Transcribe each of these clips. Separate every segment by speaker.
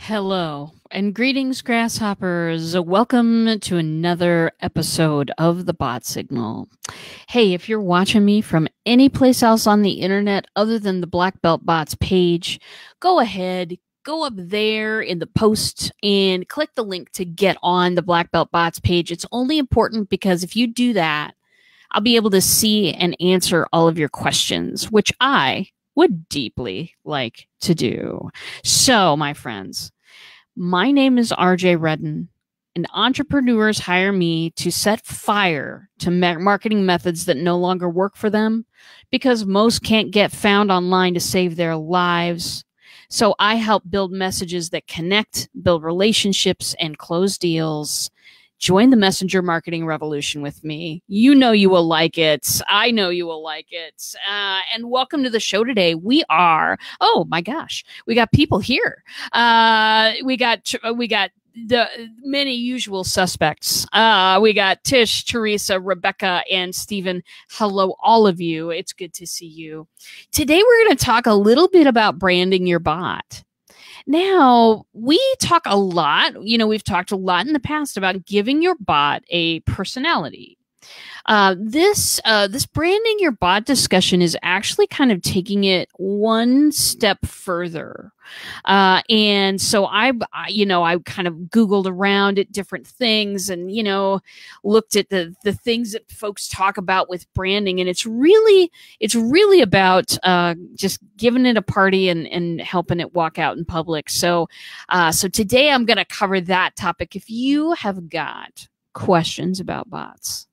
Speaker 1: Hello and greetings, grasshoppers. Welcome to another episode of the Bot Signal. Hey, if you're watching me from any place else on the internet other than the Black Belt Bots page, go ahead, go up there in the post and click the link to get on the Black Belt Bots page. It's only important because if you do that, I'll be able to see and answer all of your questions, which I would deeply like to do. So, my friends, my name is RJ Redden, and entrepreneurs hire me to set fire to marketing methods that no longer work for them because most can't get found online to save their lives. So I help build messages that connect, build relationships, and close deals. Join the messenger marketing revolution with me. You know you will like it. I know you will like it. And welcome to the show today. Oh my gosh, we got people here. We got the many usual suspects. We got Tish, Teresa, Rebecca, and Stephen. Hello, all of you. It's good to see you. Today we're going to talk a little bit about branding your bot. Now, we talk a lot, we've talked a lot in the past about giving your bot a personality. This branding your bot discussion is actually kind of taking it one step further. And so I kind of Googled around at different things and, looked at the things that folks talk about with branding. And it's really about just giving it a party and helping it walk out in public. So today I'm going to cover that topic. If you have got questions about bots,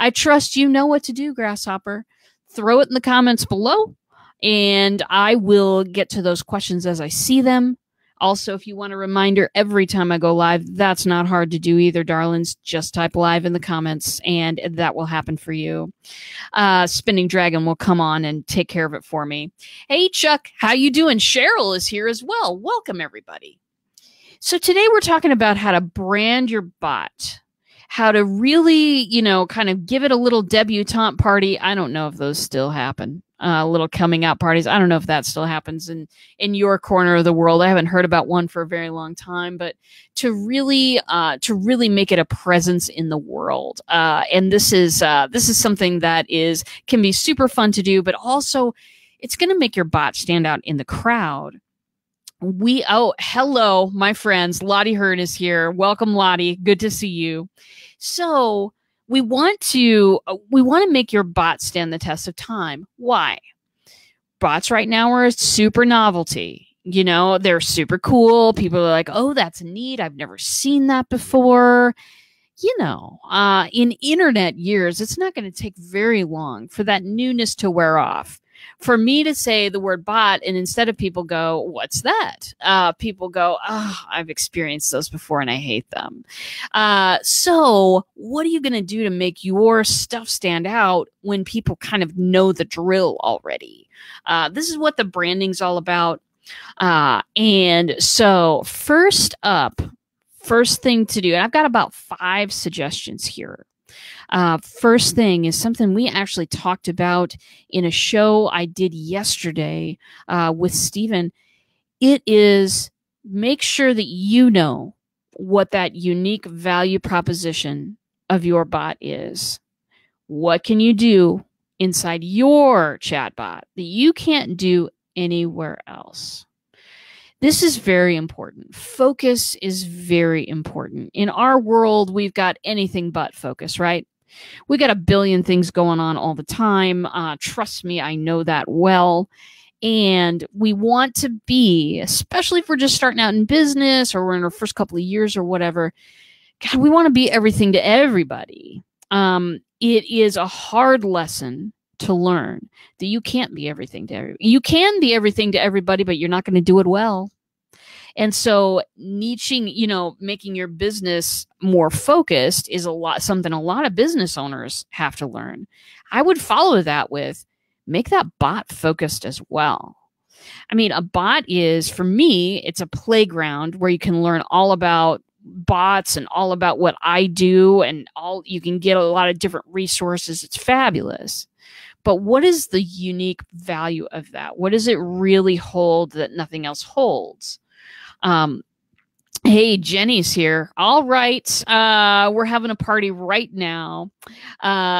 Speaker 1: I trust you know what to do, Grasshopper. Throw it in the comments below, and I will get to those questions as I see them. Also, if you want a reminder every time I go live, that's not hard to do either, darlings. Just type live in the comments, and that will happen for you. Spinning Dragon will come on and take care of it for me. Hey, Chuck, how you doing? Cheryl is here as well. Welcome, everybody. So today we're talking about how to brand your bot. How to really, kind of give it a little debutante party. I don't know if those still happen. Little coming out parties. I don't know if that still happens in your corner of the world. I haven't heard about one for a very long time, but to really make it a presence in the world. And this is something that can be super fun to do, but also it's going to make your bot stand out in the crowd. Hello, my friends. Lottie Hearn is here. Welcome, Lottie. Good to see you. So we want to make your bot stand the test of time. Why? Bots right now are a super novelty. They're super cool. People are like, oh, that's neat. I've never seen that before. In internet years, it's not going to take very long for that newness to wear off. For me to say the word bot, and instead of people go, what's that? People go, oh, I've experienced those before and I hate them. So what are you going to do to make your stuff stand out when people kind of know the drill already? This is what the branding's all about. And so first thing to do, and I've got about 5 suggestions here. First thing is something we actually talked about in a show I did yesterday with Stephen. It is make sure that you know what that unique value proposition of your bot is. What can you do inside your chatbot that you can't do anywhere else? This is very important. Focus is very important. In our world, we've got anything but focus, right? We got a billion things going on all the time. Trust me, I know that well. And we want to be, especially if we're just starting out in business or we're in our first couple of years or whatever, God, we want to be everything to everybody. It is a hard lesson to learn that you can't be everything to everybody. You can be everything to everybody, but you're not going to do it well. And so niching, making your business more focused is something a lot of business owners have to learn. I would follow that with make that bot focused as well. I mean, a bot is, for me, it's a playground where you can learn all about bots and all about what I do, and you can get a lot of different resources. It's fabulous. But what is the unique value of that? What does it really hold that nothing else holds? Hey, Jenny's here. All right. We're having a party right now.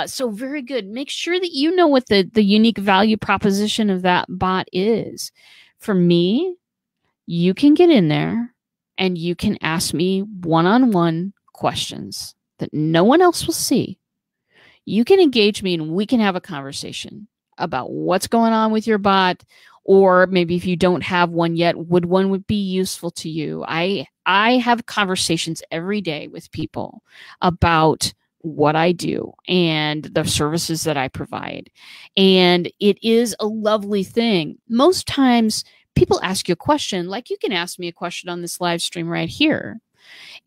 Speaker 1: So very good. Make sure that you know what the unique value proposition of that bot is. For me, you can get in there and you can ask me one-on-one questions that no one else will see. You can engage me and we can have a conversation about what's going on with your bot, or maybe if you don't have one yet, would be useful to you. I have conversations every day with people about what I do and the services that I provide. And it is a lovely thing. Most times people ask you a question, like you can ask me a question on this live stream right here.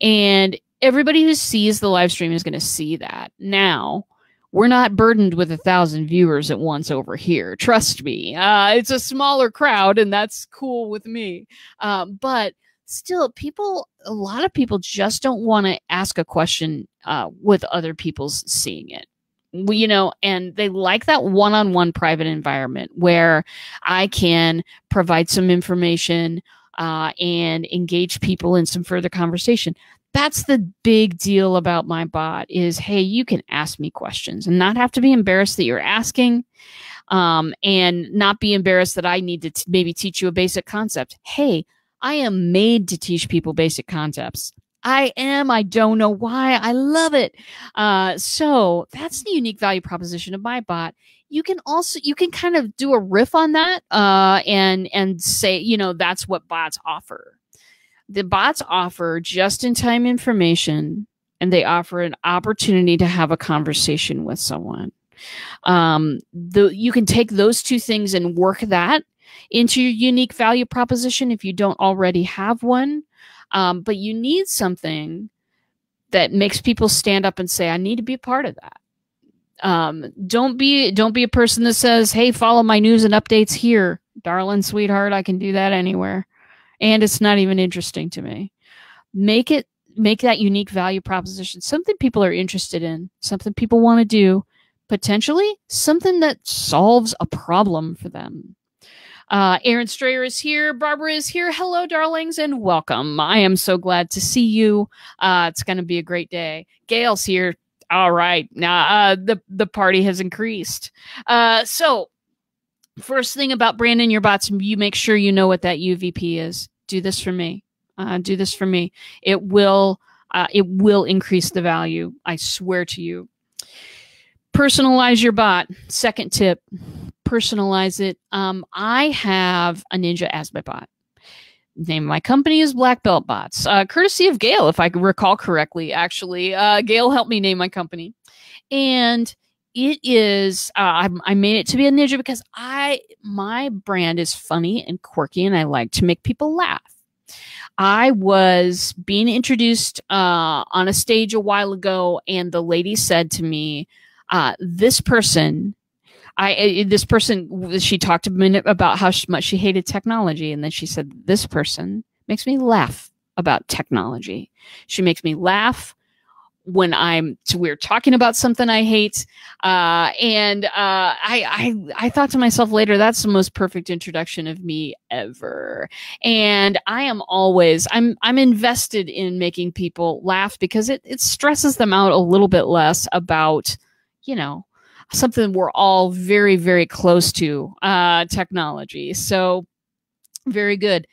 Speaker 1: And everybody who sees the live stream is going to see that. Now, we're not burdened with 1,000 viewers at once over here. Trust me. It's a smaller crowd, and that's cool with me. But still, a lot of people just don't want to ask a question with other people seeing it. And they like that one-on-one private environment where I can provide some information and engage people in some further conversation. That's the big deal about my bot is, hey, you can ask me questions and not have to be embarrassed that you're asking, and not be embarrassed that I need to maybe teach you a basic concept. Hey, I am made to teach people basic concepts. I am. I don't know why. I love it. So that's the unique value proposition of my bot. You can kind of do a riff on that and say, that's what bots offer. The bots offer just-in-time information, and they offer an opportunity to have a conversation with someone. You can take those two things and work that into your unique value proposition if you don't already have one. But you need something that makes people stand up and say, I need to be a part of that. Don't be a person that says, hey, follow my news and updates here. Darling, sweetheart, I can do that anywhere. And it's not even interesting to me. Make that unique value proposition something people are interested in, something people want to do, potentially something that solves a problem for them. Aaron Strayer is here. Barbara is here. Hello, darlings, and welcome. I am so glad to see you. It's going to be a great day. Gail's here. All right. Now, the party has increased. So first thing about branding your bots, you make sure you know what that UVP is. Do this for me. Do this for me. It will increase the value. I swear to you. Personalize your bot. Second tip, personalize it. I have a Ninja as my bot. The name of my company is Black Belt Bots, courtesy of Gail, if I recall correctly. Actually, Gail helped me name my company, and it is. I made it to be a ninja because my brand is funny and quirky, and I like to make people laugh. I was being introduced on a stage a while ago, and the lady said to me, this person, she talked a minute about how much she hated technology. And then she said, this person makes me laugh about technology. She makes me laugh when we're talking about something I hate. I thought to myself later, that's the most perfect introduction of me ever. And I am always, I'm invested in making people laugh because it stresses them out a little bit less about, something we're all very, very close to, technology. So very good.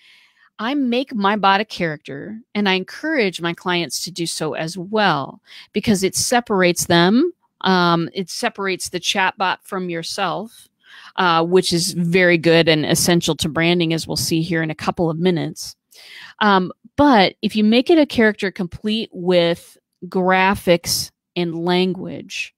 Speaker 1: I make my bot a character, and I encourage my clients to do so as well, because it separates them. It separates the chatbot from yourself, which is very good and essential to branding, as we'll see here in a couple of minutes. But if you make it a character complete with graphics and language,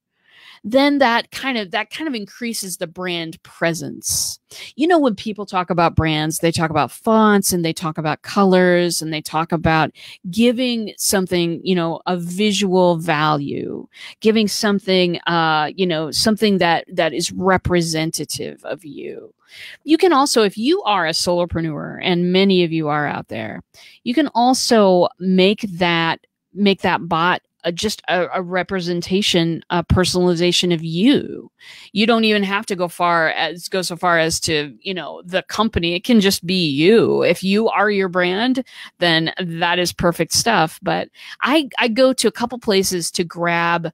Speaker 1: then that kind of increases the brand presence. When people talk about brands, they talk about fonts and they talk about colors and they talk about giving something, a visual value, giving something, something that is representative of you. You can also, if you are a solopreneur, and many of you are out there, you can also make that bot just a representation, a personalization of you. You don't even have to go so far as to, the company. It can just be you. If you are your brand, then that is perfect stuff. But I go to a couple places to grab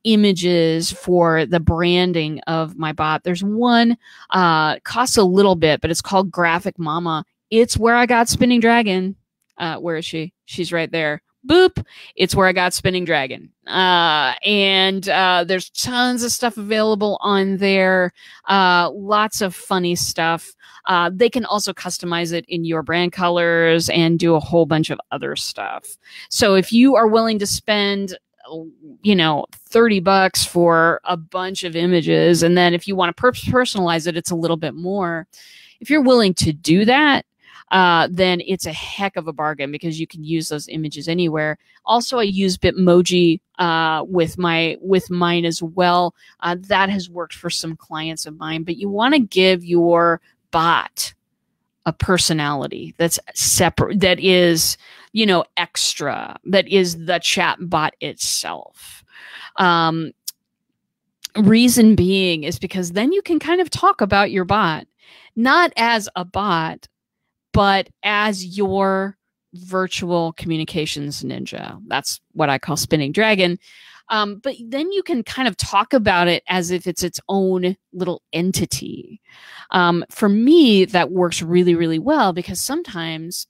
Speaker 1: images for the branding of my bot. There's one, costs a little bit, but it's called Graphic Mama. It's where I got Spinning Dragon. Where is she? She's right there. Boop. It's where I got Spinning Dragon. And there's tons of stuff available on there. Lots of funny stuff. They can also customize it in your brand colors and do a whole bunch of other stuff. So if you are willing to spend $30 for a bunch of images, and then if you want to personalize it, it's a little bit more. If you're willing to do that, then it's a heck of a bargain because you can use those images anywhere. Also, I use Bitmoji with mine as well. That has worked for some clients of mine, but you want to give your bot a personality that's separate, that is, extra, that is the chat bot itself. Reason being is because then you can kind of talk about your bot, not as a bot, but as your virtual communications ninja. That's what I call Spinning Dragon. But then you can kind of talk about it as if it's its own little entity. For me, that works really, really well because sometimes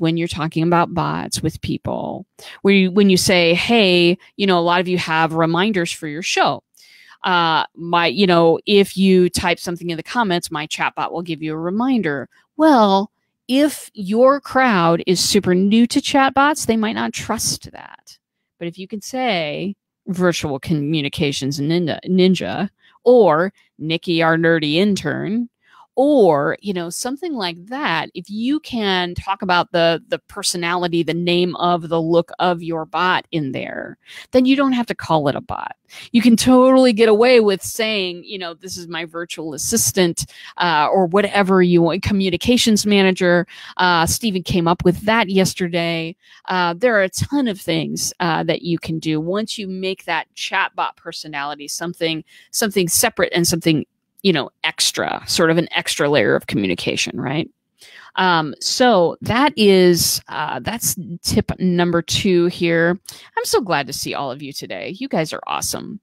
Speaker 1: when you're talking about bots with people, when you say, hey, a lot of you have reminders for your show. If you type something in the comments, my chatbot will give you a reminder. Well, if your crowd is super new to chatbots, they might not trust that. But if you can say virtual communications ninja or Nikki, our nerdy intern, or, something like that, if you can talk about the personality, the name of the look of your bot in there, then you don't have to call it a bot. You can totally get away with saying, this is my virtual assistant, or whatever you want, communications manager. Stephen came up with that yesterday. There are a ton of things that you can do once you make that chatbot personality something separate and something extra, sort of an extra layer of communication, right? So that's tip number 2 here. I'm so glad to see all of you today. You guys are awesome.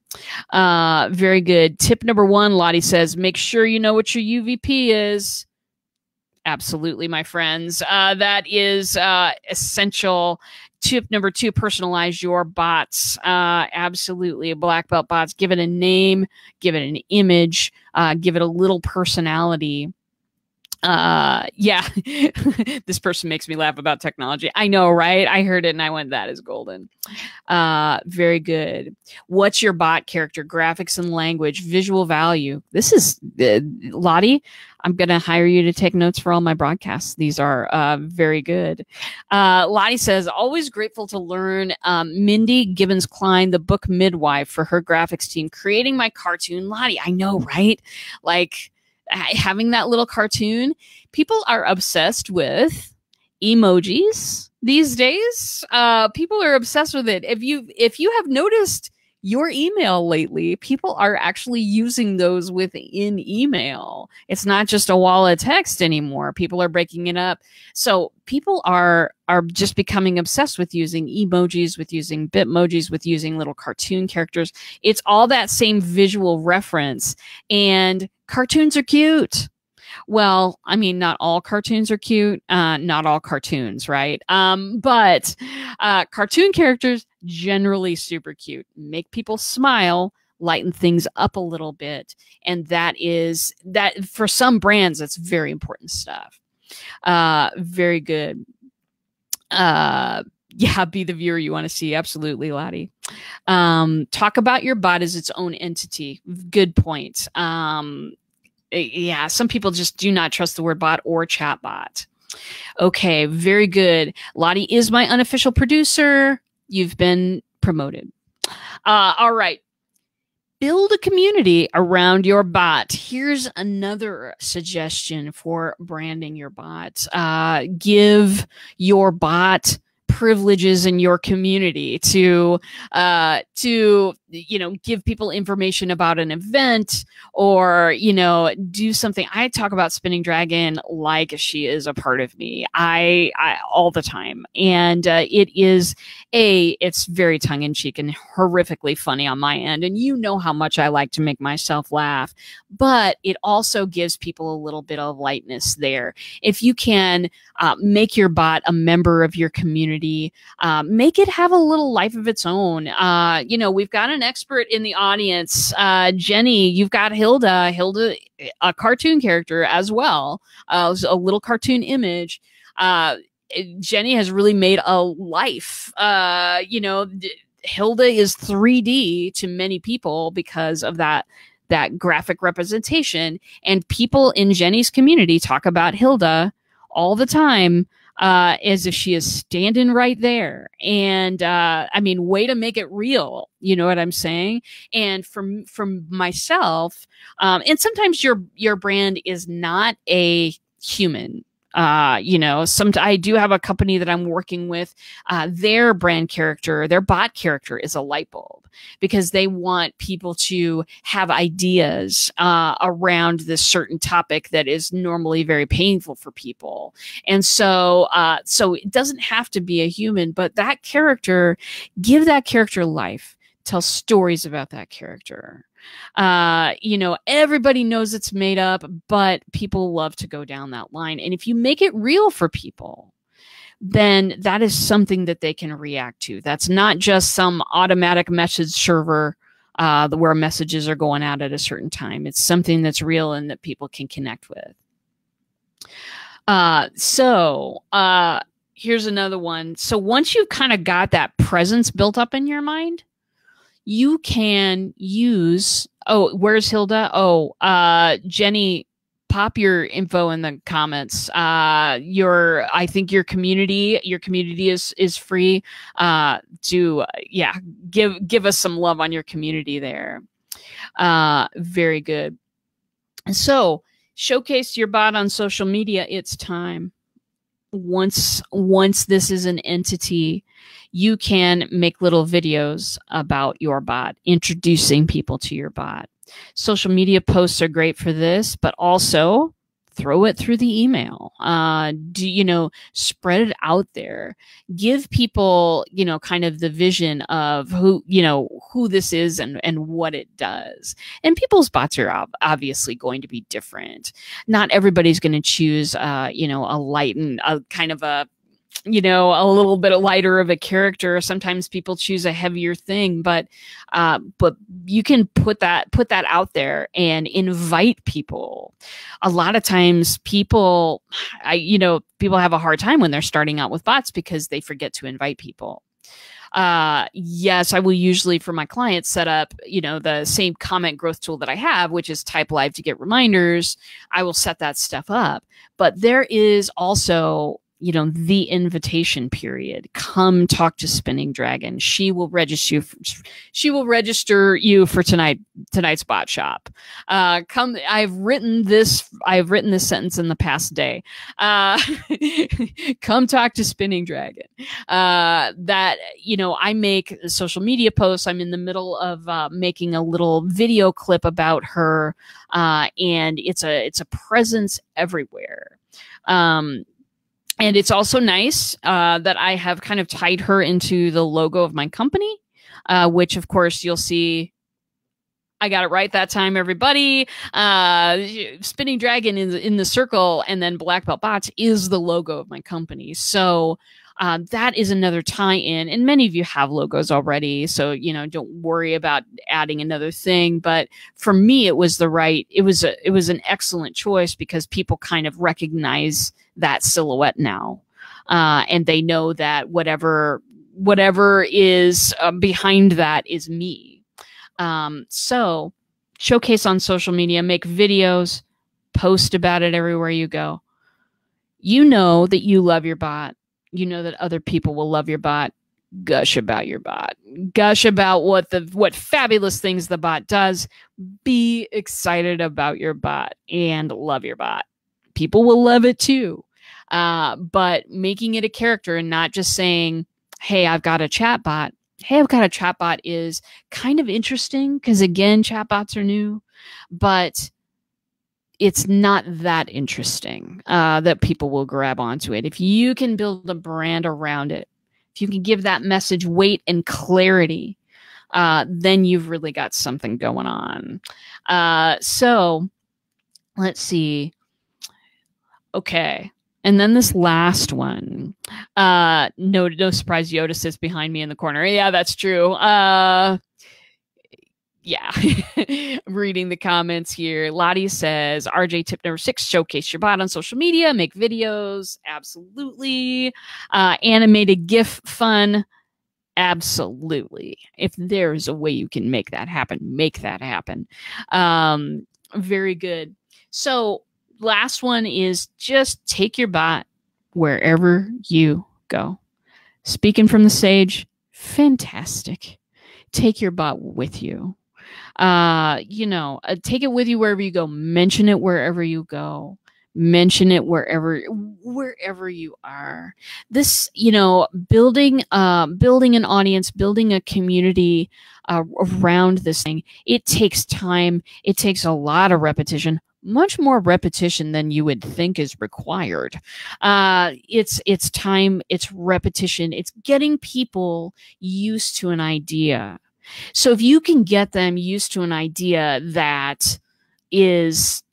Speaker 1: Very good. Tip number 1, Lottie says, make sure you know what your UVP is. Absolutely, my friends. That is essential. Tip number 2, personalize your bots. Absolutely. Black belt bots. Give it a name, give it an image, give it a little personality. Yeah, this person makes me laugh about technology. I know, right? I heard it and I went, that is golden. Very good. What's your bot character? Graphics and language, visual value. This is Lottie. I'm going to hire you to take notes for all my broadcasts. These are very good. Lottie says, always grateful to learn Mindy Gibbons-Klein, the book midwife, for her graphics team, creating my cartoon. Lottie, I know, right? Like, having that little cartoon. People are obsessed with emojis these days. People are obsessed with it. If you have noticed your email lately, people are actually using those within email. It's not just a wall of text anymore. People are breaking it up. So people are just becoming obsessed with using emojis, with using bitmojis, with using little cartoon characters. It's all that same visual reference, and cartoons are cute. Well, I mean, not all cartoons are cute. Not all cartoons, right? But cartoon characters, generally super cute. Make people smile, lighten things up a little bit. And that for some brands, that's very important stuff. Very good. Yeah, be the viewer you want to see. Absolutely, Lottie. Talk about your bot as its own entity. Good point. Yeah, some people just do not trust the word bot or chat bot. Okay, very good. Lottie is my unofficial producer. You've been promoted. All right. Build a community around your bot. Here's another suggestion for branding your bot. Give your bot privileges in your community, to give people information about an event, or do something. I talk about Spinning Dragon like she is a part of me. I all the time, and it's very tongue in cheek and horrifically funny on my end, and how much I like to make myself laugh, but it also gives people a little bit of lightness there. If you can make your bot a member of your community, make it have a little life of its own. We've got an expert in the audience, Jenny. You've got Hilda, a cartoon character as well, a little cartoon image. Jenny has really made a life. Hilda is 3D to many people because of that graphic representation, and people in Jenny's community talk about Hilda all the time as if she is standing right there. And way to make it real. You know what I'm saying? And from myself, and sometimes your brand is not a human. I do have a company that I'm working with. Their brand character, their bot character, is a light bulb, because they want people to have ideas around this certain topic that is normally very painful for people. And so it doesn't have to be a human, but that character, give that character life. Tell stories about that character. Everybody knows it's made up, but people love to go down that line. And if you make it real for people, then that is something that they can react to. That's not just some automatic message server where messages are going out at a certain time. It's something that's real and that people can connect with. Here's another one. So once you've kind of got that presence built up in your mind, you can use, where's Hilda? Jenny, pop your info in the comments. I think your community is free. Give us some love on your community there. Very good. So showcase your bot on social media. It's time. Once this is an entity, you can make little videos about your bot, introducing people to your bot. Social media posts are great for this, but also throw it through the email. Spread it out there. Give people, kind of the vision of who this is and what it does. And people's bots are obviously going to be different. Not everybody's going to choose, a light and a kind of a little bit lighter of a character. Sometimes people choose a heavier thing, but you can put that out there and invite people. A lot of times people have a hard time when they're starting out with bots because they forget to invite people. Yes, I will usually, for my clients, set up, the same comment growth tool that I have, which is type live to get reminders. I will set that stuff up, but there is also the invitation period. Come talk to Spinning Dragon. She will register you for tonight's bot shop. Come. I've written this sentence in the past day. Come talk to Spinning Dragon. I make social media posts. I'm in the middle of making a little video clip about her, and it's a presence everywhere. And it's also nice that I have kind of tied her into the logo of my company, which, of course, you'll see. I got it right that time, everybody. Spinning Dragon in the circle, and then Black Belt Bots is the logo of my company. So that is another tie-in. And many of you have logos already, so don't worry about adding another thing. But for me, it was an excellent choice because people kind of recognize that silhouette now, and they know that whatever is behind that is me. So showcase on social media, make videos, post about it everywhere you go. You know that you love your bot. You know that other people will love your bot. Gush about your bot. Gush about what fabulous things the bot does. Be excited about your bot and love your bot. People will love it too. but making it a character and not just saying, hey, I've got a chatbot. Hey, I've got a chatbot is kind of interesting because, again, chatbots are new, but it's not that interesting that people will grab onto it. If you can build a brand around it, if you can give that message weight and clarity, then you've really got something going on. So let's see. Okay. And then this last one. No surprise, Yoda sits behind me in the corner. Yeah, that's true. Yeah. I'm reading the comments here. Lottie says, RJ tip number 6, showcase your bot on social media, make videos. Absolutely. Animated GIF fun. Absolutely. If there's a way you can make that happen, make that happen. Very good. So last one is just take your bot wherever you go. Speaking from the stage, fantastic. Take your bot with you. Take it with you wherever you go. Mention it wherever you go. Mention it wherever you are. This, building an audience, building a community around this thing, it takes time. It takes a lot of repetition, much more repetition than you would think is required. It's time, it's repetition, it's getting people used to an idea. So if you can get them used to an idea that is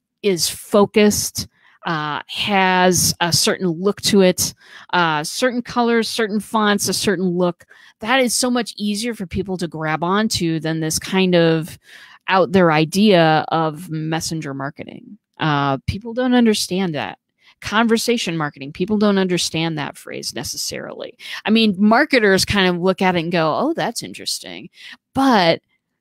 Speaker 1: focused, has a certain look to it, certain colors, certain fonts, a certain look, that is so much easier for people to grab onto than this kind of out there idea of messenger marketing. People don't understand that. Conversation marketing, people don't understand that phrase necessarily. I mean, marketers kind of look at it and go, oh, that's interesting. But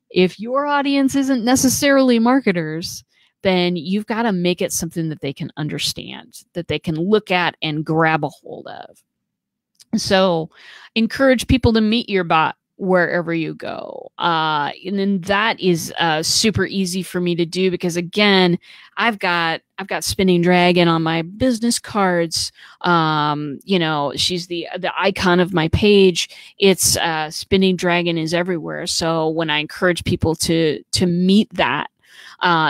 Speaker 1: if your audience isn't necessarily marketers, then you've got to make it something that they can understand, that they can look at and grab a hold of. So encourage people to meet your bot wherever you go. And then that is super easy for me to do because, again, I've got Spinning Dragon on my business cards. She's the icon of my page. It's Spinning Dragon is everywhere. So when I encourage people to meet that,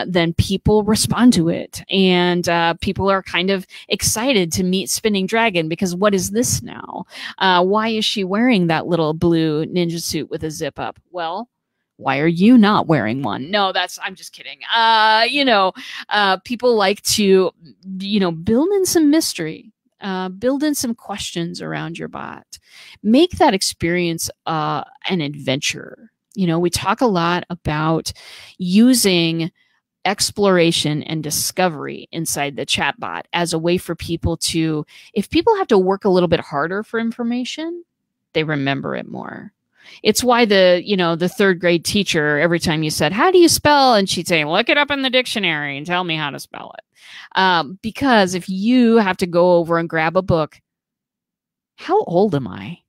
Speaker 1: then people respond to it. And people are kind of excited to meet Spinning Dragon because what is this now? Why is she wearing that little blue ninja suit with a zip up? Well, why are you not wearing one? No, I'm just kidding. People like to, build in some mystery. Build in some questions around your bot. Make that experience an adventure. We talk a lot about using exploration and discovery inside the chatbot as a way for people to, if people have to work a little bit harder for information, they remember it more. It's why the third grade teacher, every time you said, how do you spell? And she'd say, look it up in the dictionary and tell me how to spell it. Because if you have to go over and grab a book, how old am I?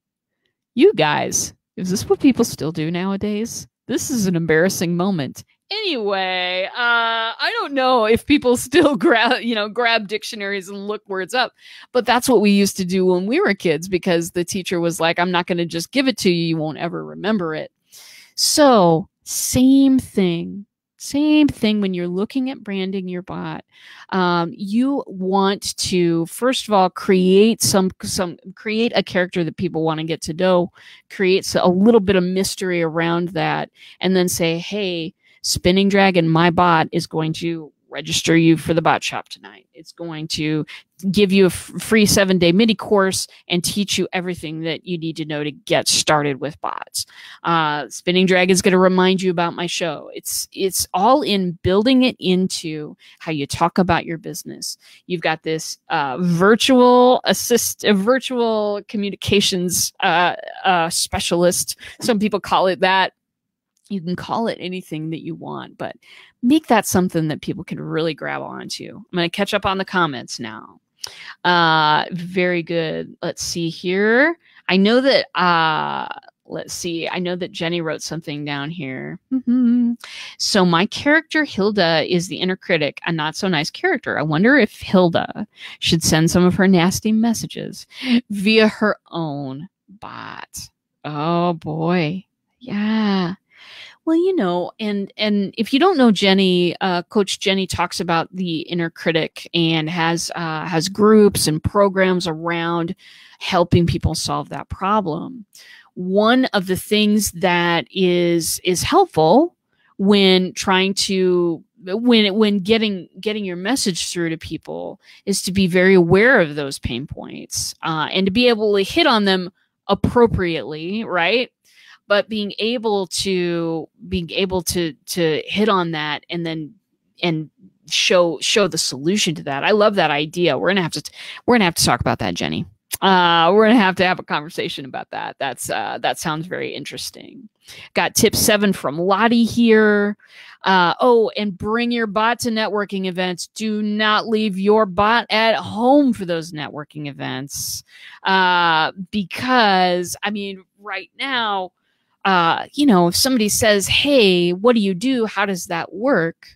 Speaker 1: You guys, is this what people still do nowadays? This is an embarrassing moment. Anyway, I don't know if people still grab dictionaries and look words up, but that's what we used to do when we were kids because the teacher was like, I'm not going to just give it to you. You won't ever remember it. So same thing when you're looking at branding your bot. You want to, first of all, create create a character that people want to get to know, create a little bit of mystery around that, and then say, hey, Spinning Dragon, my bot, is going to register you for the bot shop tonight. It's going to give you a free 7-day mini course and teach you everything that you need to know to get started with bots. Spinning Dragon is going to remind you about my show. It's all in building it into how you talk about your business. You've got this virtual communications specialist. Some people call it that. You can call it anything that you want, but make that something that people can really grab onto. I'm going to catch up on the comments now. Very good. Let's see here. I know that, let's see. I know that Jenny wrote something down here. So my character Hilda is the inner critic, a not so nice character. I wonder if Hilda should send some of her nasty messages via her own bot. Oh boy. Yeah. Well, you know, and if you don't know Jenny, Coach Jenny talks about the inner critic and has groups and programs around helping people solve that problem. One of the things that is helpful when trying to when getting your message through to people is to be very aware of those pain points and to be able to hit on them appropriately, right? But being able to hit on that and show the solution to that. I love that idea. We're gonna have to talk about that, Jenny. We're gonna have to have a conversation about that. That sounds very interesting. Got tip 7 from Lottie here. And bring your bot to networking events. Do not leave your bot at home for those networking events. Because I mean, right now, if somebody says, hey, what do you do? How does that work?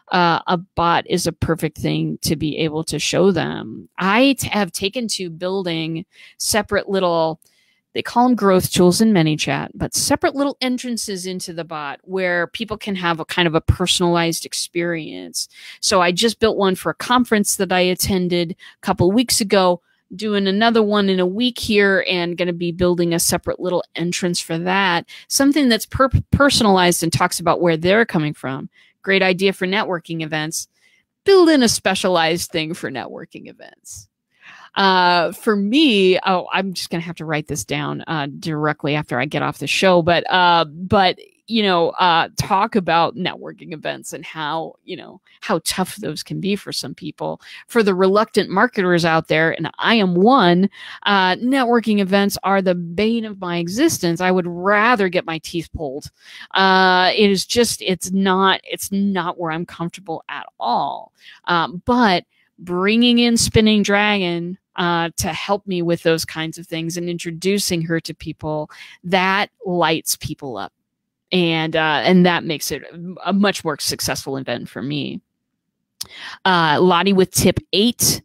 Speaker 1: A bot is a perfect thing to be able to show them. I have taken to building separate little, they call them growth tools in ManyChat, but separate little entrances into the bot where people can have a kind of a personalized experience. So I just built one for a conference that I attended a couple of weeks ago, doing another one in a week here, and going to be building a separate little entrance for that. Something that's personalized and talks about where they're coming from. Great idea for networking events. Build in a specialized thing for networking events. For me, I'm just going to have to write this down directly after I get off the show. But talk about networking events and how tough those can be for some people. For the reluctant marketers out there, and I am one, networking events are the bane of my existence. I would rather get my teeth pulled. It's not where I'm comfortable at all. But bringing in Spinning Dragon to help me with those kinds of things and introducing her to people, that lights people up. And that makes it a much more successful event for me. Lottie with tip 8.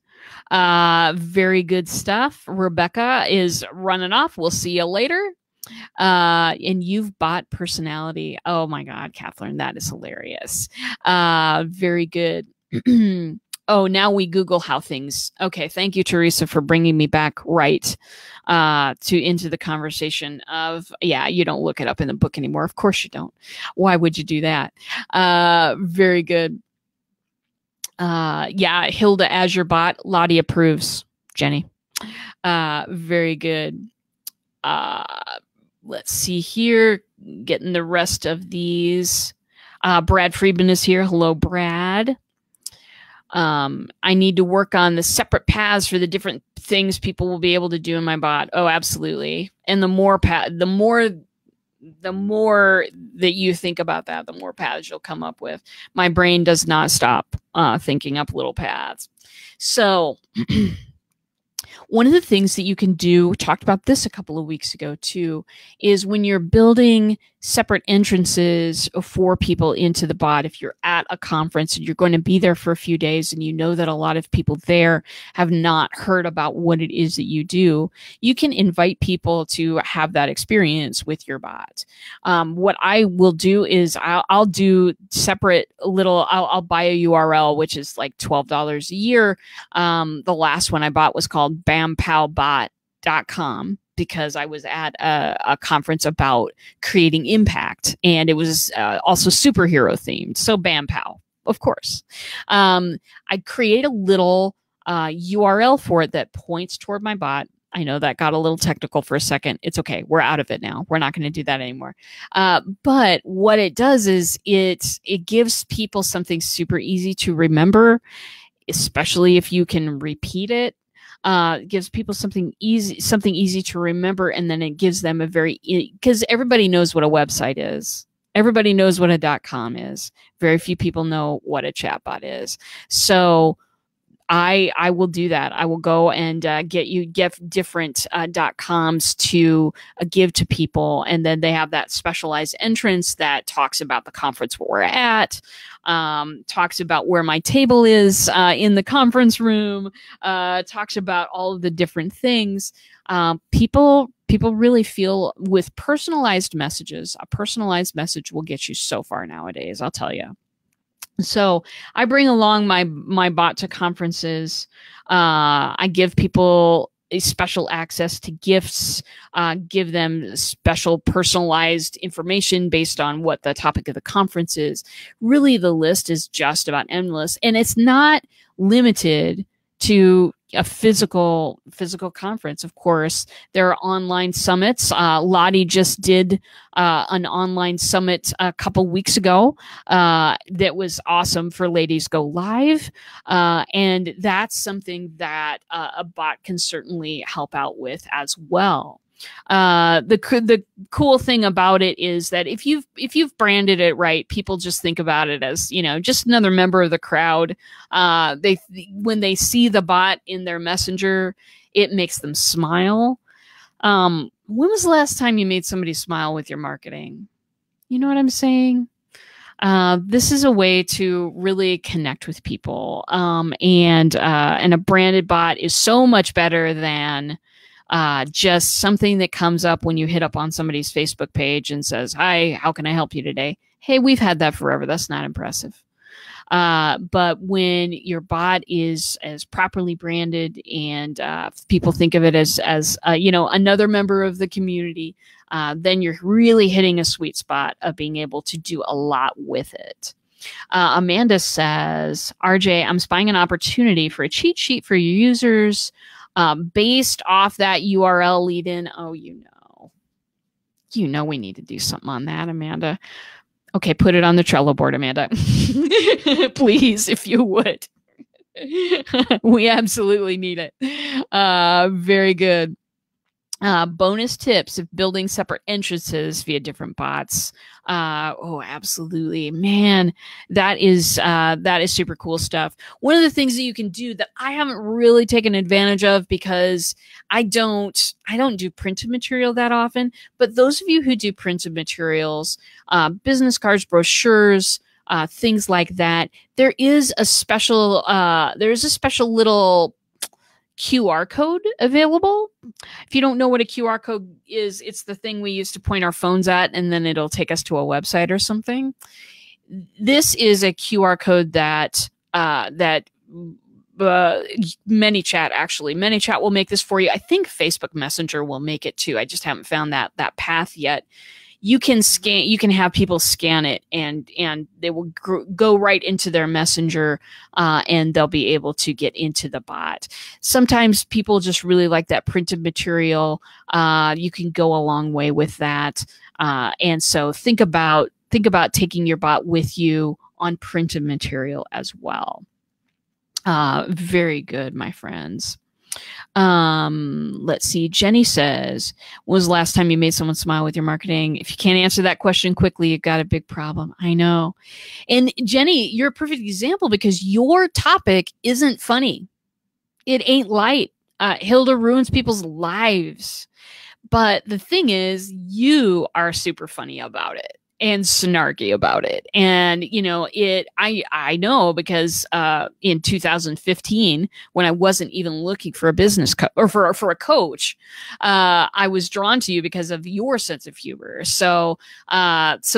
Speaker 1: Very good stuff. Rebecca is running off. We'll see you later. And you've bought personality. Oh my God, Kathleen, that is hilarious. Very good. Oh, now we Google how things. Okay, thank you, Teresa, for bringing me back right into the conversation of, yeah, you don't look it up in the book anymore. Of course you don't. Why would you do that? Very good. Yeah, Hilda as your bot. Lottie approves. Jenny. Very good. Let's see here. Getting the rest of these. Brad Friedman is here. Hello, Brad. I need to work on the separate paths for the different things people will be able to do in my bot. Oh, absolutely. And the more that you think about that, the more paths you'll come up with. My brain does not stop thinking up little paths. So one of the things that you can do, we talked about this a couple of weeks ago too, is when you're building separate entrances for people into the bot, if you're at a conference and you're going to be there for a few days and you know that a lot of people there have not heard about what it is that you do, you can invite people to have that experience with your bot. What I will do is I'll do separate little, I'll buy a URL, which is like $12 a year. The last one I bought was called bampowbot.com. because I was at a conference about creating impact, and it was also superhero themed. So BAMPOW, of course. I create a little URL for it that points toward my bot. I know that got a little technical for a second. It's okay. We're out of it now. We're not going to do that anymore. But what it does is it gives people something super easy to remember, especially if you can repeat it. It gives people something easy to remember, and then it gives them because everybody knows what a website is. Everybody knows what a .com is. Very few people know what a chatbot is. So I will do that. I will go and get different .coms to give to people, and then they have that specialized entrance that talks about the conference where we're at, talks about where my table is in the conference room, talks about all of the different things. People really feel with personalized messages, a personalized message will get you so far nowadays, I'll tell you. So I bring along my bot to conferences. I give people a special access to gifts, give them special personalized information based on what the topic of the conference is. Really, the list is just about endless, and it's not limited to a physical conference. Of course, there are online summits. Lottie just did an online summit a couple weeks ago that was awesome for Ladies Go Live, and that's something that a bot can certainly help out with as well. The cool thing about it is that if you've branded it right, people just think about it as, just another member of the crowd. When they see the bot in their messenger, it makes them smile. When was the last time you made somebody smile with your marketing? You know what I'm saying? This is a way to really connect with people. And a branded bot is so much better than just something that comes up when you hit up on somebody's Facebook page and says, "Hi, how can I help you today?" Hey, we've had that forever. That's not impressive. But when your bot is as properly branded and people think of it as another member of the community, then you're really hitting a sweet spot of being able to do a lot with it. Amanda says, "RJ, I'm spying an opportunity for a cheat sheet for your users based off that URL lead in." Oh, we need to do something on that, Amanda. Okay, put it on the Trello board, Amanda. Please, if you would. We absolutely need it. Very good. Bonus tips of building separate entrances via different bots. Oh, absolutely, man. That is super cool stuff. One of the things that you can do that I haven't really taken advantage of because I don't do printed material that often, but those of you who do printed materials, business cards, brochures, things like that, there's a special little QR code available. If you don't know what a QR code is, it's the thing we use to point our phones at, and then it'll take us to a website or something. This is a QR code that ManyChat will make this for you. I think Facebook Messenger will make it too. I just haven't found that path yet. You can have people scan it, and they will go right into their messenger, and they'll be able to get into the bot. Sometimes people just really like that printed material. You can go a long way with that. And so think about taking your bot with you on printed material as well. Very good, my friends. Let's see. Jenny says, "When was the last time you made someone smile with your marketing?" If you can't answer that question quickly, you've got a big problem. I know. And Jenny, you're a perfect example because your topic isn't funny. It ain't light. Hilda ruins people's lives. But the thing is, you are super funny about it and snarky about it. And, I know because in 2015, when I wasn't even looking for a business or for a coach, I was drawn to you because of your sense of humor. So that's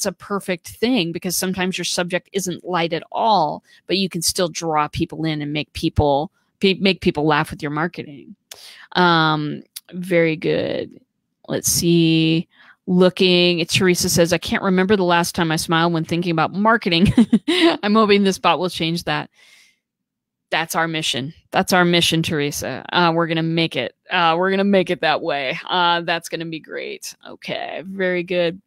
Speaker 1: a perfect thing, because sometimes your subject isn't light at all, but you can still draw people in and make people laugh with your marketing. Very good. Let's see. Teresa says, "I can't remember the last time I smiled when thinking about marketing." I'm hoping this bot will change that. That's our mission. Teresa. We're going to make it. We're going to make it that way. That's going to be great. Okay. Very good.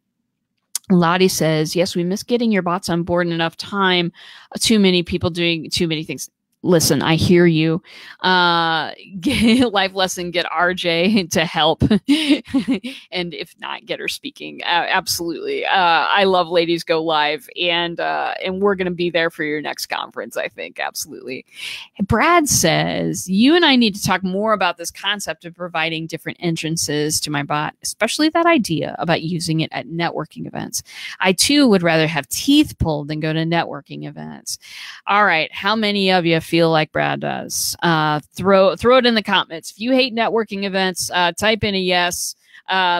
Speaker 1: Lottie says, "Yes, we miss getting your bots on board in enough time. Too many people doing too many things." listen, I hear you. Life lesson, get RJ to help. And if not, get her speaking. Absolutely. I love Ladies Go Live, and we're going to be there for your next conference, I think. Absolutely. Brad says, you and I need to talk more about this concept of providing different entrances to my bot, especially that idea about using it at networking events. I too would rather have teeth pulled than go to networking events. All right. How many of you feel like Brad does? Throw it in the comments. If you hate networking events, type in a yes,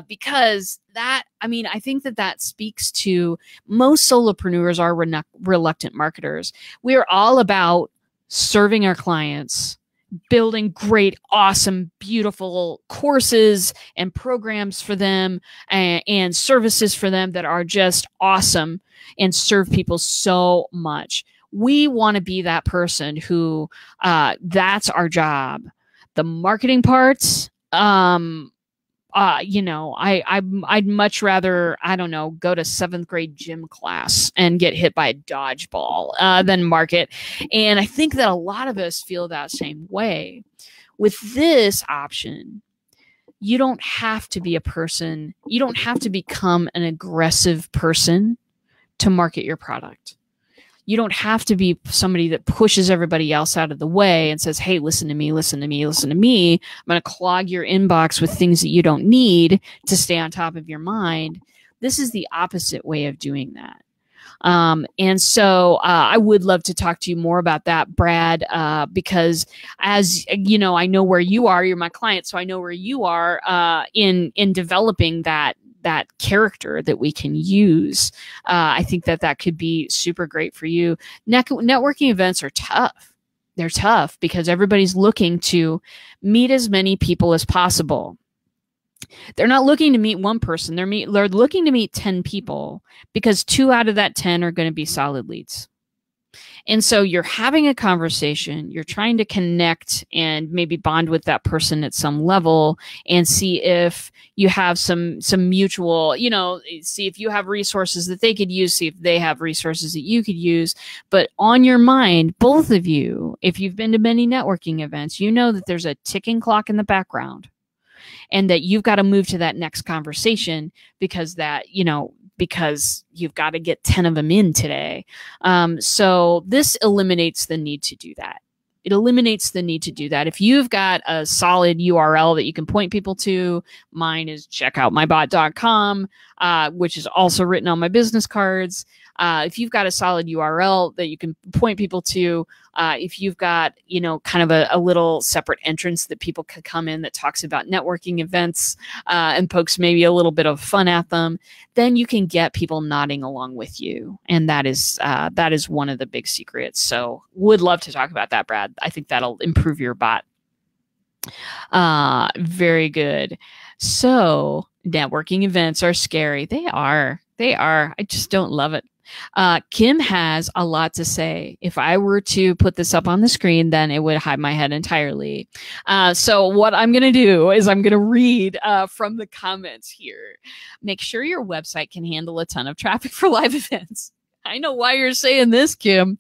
Speaker 1: because that, I mean, I think that speaks to most solopreneurs are reluctant marketers. We're all about serving our clients, building great, awesome, beautiful courses and programs for them, and services for them that are just awesome and serve people so much. We want to be that person who, that's our job. The marketing parts, I'd much rather, I don't know, go to 7th grade gym class and get hit by a dodgeball than market. And I think that a lot of us feel that same way. With this option, you don't have to be a person. You don't have to become an aggressive person to market your product. You don't have to be somebody that pushes everybody else out of the way and says, hey, listen to me, listen to me, listen to me. I'm going to clog your inbox with things that you don't need to stay on top of your mind. This is the opposite way of doing that. And so I would love to talk to you more about that, Brad, because as you know, I know where you are. You're my client, so I know where you are in developing that character that we can use. I think that could be super great for you. Networking events are tough. They're tough because everybody's looking to meet as many people as possible. They're not looking to meet one person. They're looking to meet 10 people because 2 out of that 10 are going to be solid leads. And so you're having a conversation, you're trying to connect and maybe bond with that person at some level and see if you have some mutual, see if you have resources that they could use, see if they have resources that you could use. But on your mind, both of you, if you've been to many networking events, you know that there's a ticking clock in the background and that you've got to move to that next conversation because because you've got to get 10 of them in today. So this eliminates the need to do that. It eliminates the need to do that. If you've got a solid URL that you can point people to, mine is checkoutmybot.com, which is also written on my business cards. If you've got a solid URL that you can point people to, if you've got, kind of a little separate entrance that people could come in that talks about networking events and pokes maybe a little bit of fun at them, then you can get people nodding along with you. And that is one of the big secrets. So would love to talk about that, Brad. I think that'll improve your bot. Very good. So networking events are scary. They are. I just don't love it. Kim has a lot to say. If I were to put this up on the screen, then it would hide my head entirely. So what I'm going to do is I'm going to read from the comments here. Make sure your website can handle a ton of traffic for live events. I know why you're saying this, Kim.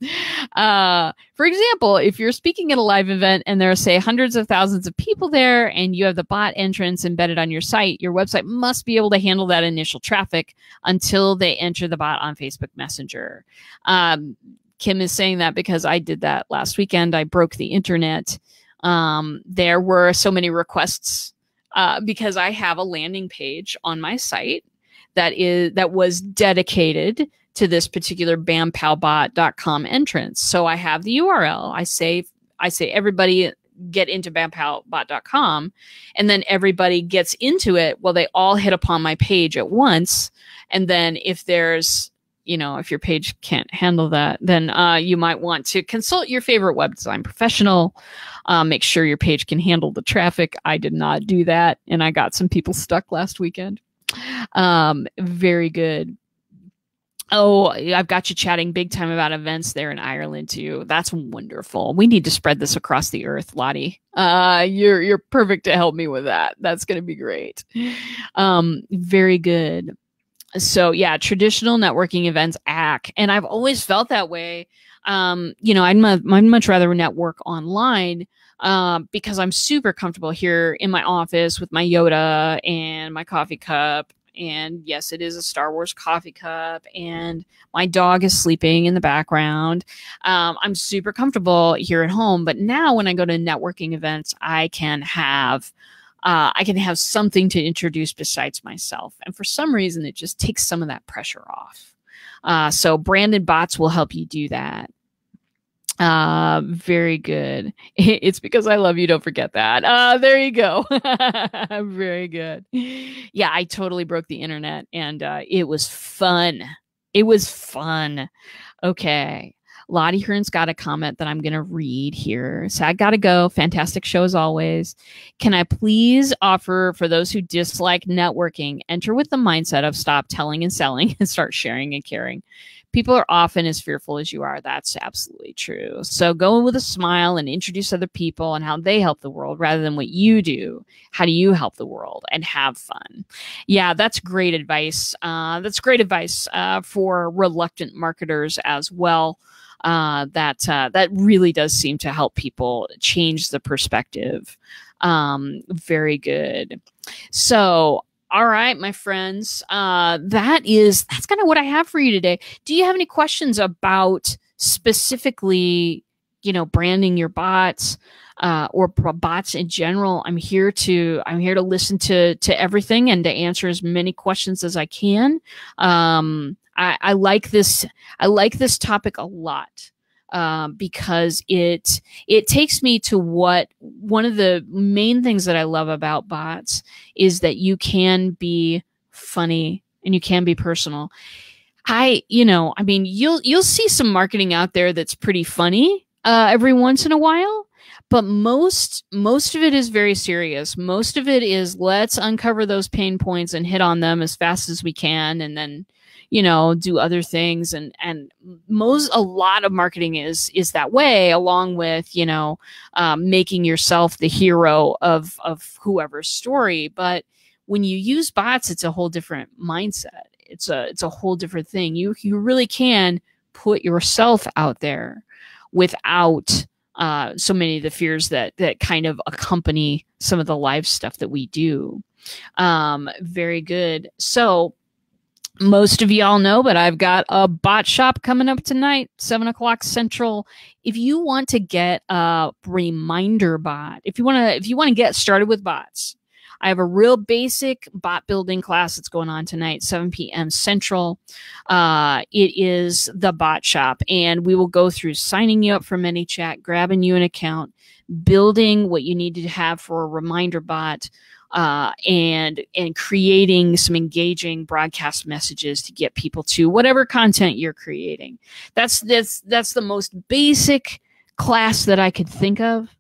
Speaker 1: For example, if you're speaking at a live event and there are, say, hundreds of thousands of people there and you have the bot entrance embedded on your site, your website must be able to handle that initial traffic until they enter the bot on Facebook Messenger. Kim is saying that because I did that last weekend. I broke the internet. There were so many requests because I have a landing page on my site that was dedicated to this particular bampowbot.com entrance. So I have the URL. I say everybody get into bampowbot.com, and then everybody gets into it. Well, they all hit upon my page at once. And then if there's, if your page can't handle that, then you might want to consult your favorite web design professional. Make sure your page can handle the traffic. I did not do that, and I got some people stuck last weekend. Very good. Oh, I've got you chatting big time about events there in Ireland too. That's wonderful. We need to spread this across the earth, Lottie. You're perfect to help me with that. That's going to be great. Very good. So yeah, traditional networking events act. And I've always felt that way. I'd much rather network online because I'm super comfortable here in my office with my Yoda and my coffee cup. And yes, it is a Star Wars coffee cup, and my dog is sleeping in the background. I'm super comfortable here at home. But now when I go to networking events, I can have something to introduce besides myself. And for some reason, it just takes some of that pressure off. So branded bots will help you do that. Very good. It's because I love you. Don't forget that. There you go. Very good. Yeah, I totally broke the internet, and it was fun. It was fun. Okay. Lottie Hearn's got a comment that I'm going to read here. So I got to go. Fantastic show as always. Can I please offer for those who dislike networking, enter with the mindset of stop telling and selling and start sharing and caring. People are often as fearful as you are. That's absolutely true. So go in with a smile and introduce other people and how they help the world rather than what you do. How do you help the world, and have fun? Yeah, that's great advice. That's great advice for reluctant marketers as well. That really does seem to help people change the perspective. Very good. So, all right, my friends, that's kind of what I have for you today. Do you have any questions about specifically, branding your bots, or bots in general? I'm here to listen to everything and to answer as many questions as I can. I like this topic a lot. Because it takes me to what one of the main things that I love about bots is that you can be funny and you can be personal. You'll see some marketing out there that's pretty funny every once in a while, but most of it is very serious. Most of it is let's uncover those pain points and hit on them as fast as we can, and then do other things. And a lot of marketing is that way, along with, making yourself the hero of whoever's story. But when you use bots, it's a whole different mindset. It's a whole different thing. You really can put yourself out there without so many of the fears that kind of accompany some of the live stuff that we do. Very good. So, most of y'all know, but I've got a bot shop coming up tonight, 7:00 Central. If you want to get a reminder bot, if you want to get started with bots, I have a real basic bot building class that's going on tonight, 7 p.m. Central. It is the bot shop, and we will go through signing you up for ManyChat, grabbing you an account, building what you need to have for a reminder bot, and creating some engaging broadcast messages to get people to whatever content you're creating. That's the most basic class that I could think of,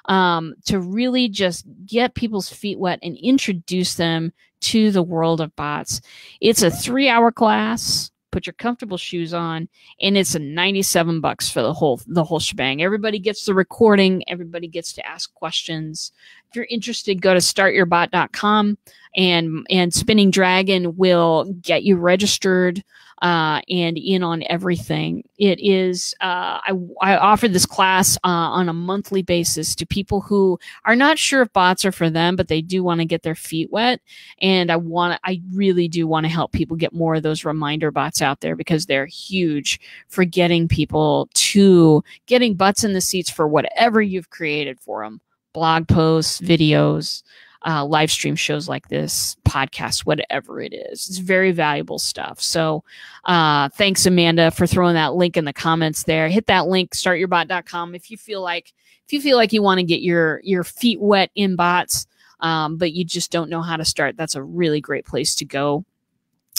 Speaker 1: to really just get people's feet wet and introduce them to the world of bots. It's a 3-hour class. Put your comfortable shoes on, and it's $97 for the whole shebang. Everybody gets the recording. Everybody gets to ask questions. If you're interested, go to startyourbot.com, and Spinning Dragon will get you registered and in on everything. It is I offer this class on a monthly basis to people who are not sure if bots are for them, but they do want to get their feet wet. And I really do want to help people get more of those reminder bots out there, because they're huge for getting people to getting butts in the seats for whatever you've created for them. Blog posts, videos, live stream shows like this, podcasts, whatever it is. It's very valuable stuff. So thanks, Amanda, for throwing that link in the comments there. Hit that link, startyourbot.com, if you feel like you want to get your feet wet in bots, but you just don't know how to start. That's a really great place to go.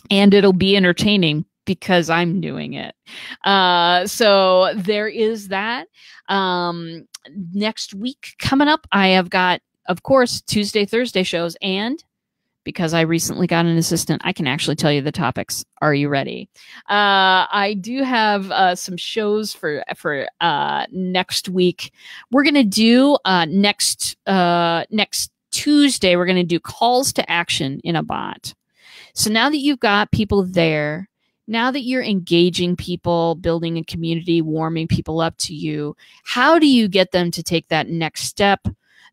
Speaker 1: And it'll be entertaining because I'm doing it. So there is that. Next week coming up, I have got, of course, Tuesday, Thursday shows, and because I recently got an assistant, I can actually tell you the topics. Are you ready? I do have some shows for next week. We're gonna do next Tuesday. We're gonna do calls to action in a bot. So now that you've got people there, Now that you're engaging people, building a community, warming people up to you, how do you get them to take that next step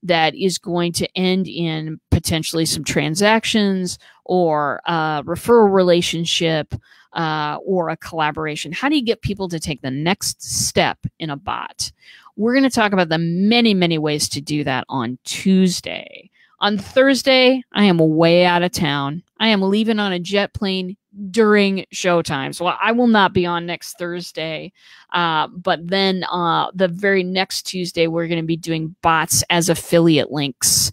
Speaker 1: that is going to end in potentially some transactions or a referral relationship or a collaboration? How do you get people to take the next step in a bot? We're going to talk about the many, many ways to do that on Tuesday. On Thursday, I am way out of town. I am leaving on a jet plane during showtime. So I will not be on next Thursday. But then the very next Tuesday, we're going to be doing bots as affiliate links.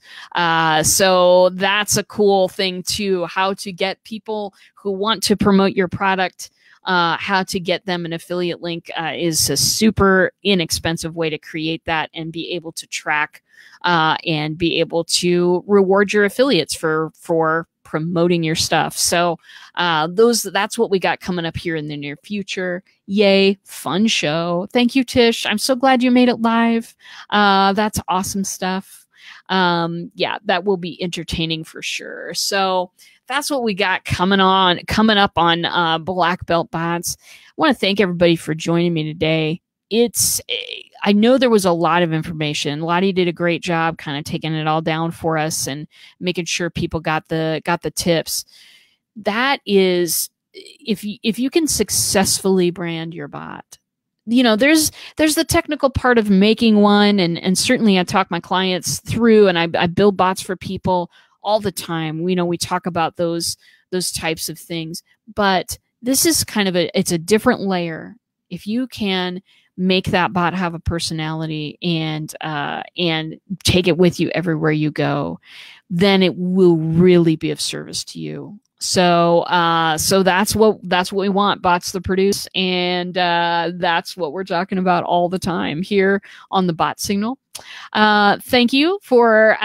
Speaker 1: So that's a cool thing too, how to get people who want to promote your product. How to get them an affiliate link is a super inexpensive way to create that and be able to track and be able to reward your affiliates for promoting your stuff. So that's what we got coming up here in the near future. Yay, fun show. Thank you, Tish. I'm so glad you made it live. That's awesome stuff. Yeah, that will be entertaining for sure. So that's what we got coming up on Black Belt Bots. I want to thank everybody for joining me today. I know there was a lot of information. Lottie did a great job kind of taking it all down for us and making sure people got the tips. That is, if you can successfully brand your bot, there's the technical part of making one, and certainly I talk my clients through, and I build bots for people all the time. We talk about those types of things, but this is kind of it's a different layer. If you can make that bot have a personality and take it with you everywhere you go, then it will really be of service to you. So that's what we want bots to produce, and that's what we're talking about all the time here on the Bot Signal. Thank you for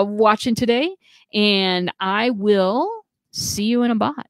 Speaker 1: watching today, and I will see you in a bot.